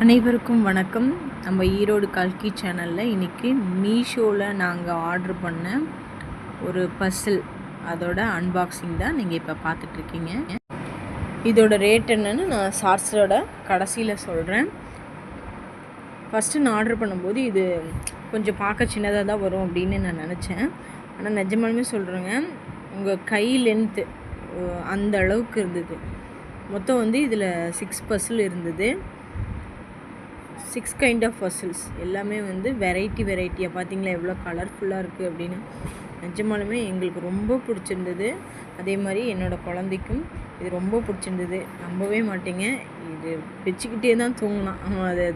அனைவருக்கும் வணக்கம். நம்ம ஈரோடு கல்கி சேனலில் இன்றைக்கி மீஷோவில் நாங்கள் ஆர்டர் பண்ண ஒரு பசில் அதோட அன்பாக்சிங் தான் நீங்கள் இப்போ பார்த்துட்ருக்கீங்க. இதோட ரேட் என்னன்னு நான் ஷார்ட்ஸோட கடைசியில் சொல்கிறேன். ஃபஸ்ட்டு நான் ஆர்டர் பண்ணும்போது இது கொஞ்சம் பார்க்க சின்னதாக தான் வரும் அப்படின்னு நான் நினச்சேன். ஆனால் நிஜமாலுமே சொல்கிறேங்க, உங்கள் கை லென்த்து அந்த அளவுக்கு இருந்தது. மொத்தம் இதில் 6 பசில் இருந்தது. 6 கைண்ட் ஆஃப் பசில்ஸ் எல்லாமே வெரைட்டியாக பார்த்தீங்களா எவ்வளோ கலர்ஃபுல்லாக இருக்குது அப்படின்னு. நிஜமாலுமே எங்களுக்கு ரொம்ப பிடிச்சிருந்தது. அதே மாதிரி என்னோடய குழந்தைக்கும் இது ரொம்ப பிடிச்சிருந்தது. நம்பவே மாட்டேங்க, இது வச்சுக்கிட்டே தான் தூங்கினான். அவன் அதை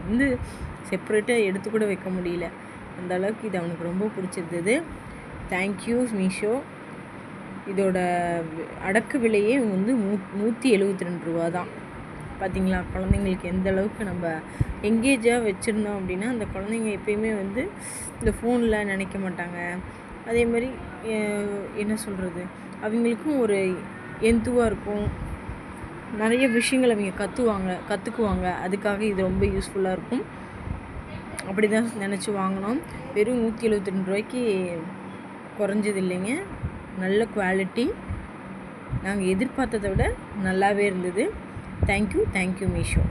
செப்பரேட்டாக எடுத்து கூட வைக்க முடியல, அந்த அளவுக்கு இது அவனுக்கு ரொம்ப பிடிச்சிருந்தது. தேங்க்யூ மீஷோ. இதோட அடக்கு விலையே 172 ரூபா தான். பார்த்திங்களா, குழந்தைங்களுக்கு எந்த அளவுக்கு நம்ம எங்கேஜாக வச்சுருந்தோம் அப்படின்னா அந்த குழந்தைங்க எப்பயுமே இந்த ஃபோனில் நினைக்க மாட்டாங்க. அதே மாதிரி என்ன சொல்கிறது, அவங்களுக்கும் ஒரு எந்துவாக இருக்கும். நிறைய விஷயங்கள் அவங்க கற்றுக்குவாங்க. அதுக்காக இது ரொம்ப யூஸ்ஃபுல்லாக இருக்கும். அப்படி தான் நினச்சி வாங்கினோம். வெறும் 172 ரூபாய்க்கு குறைஞ்சது இல்லைங்க. நல்ல குவாலிட்டி, நாங்கள் எதிர்பார்த்ததை விட நல்லாவே இருந்தது. தேங்க்யூ மீஷோ.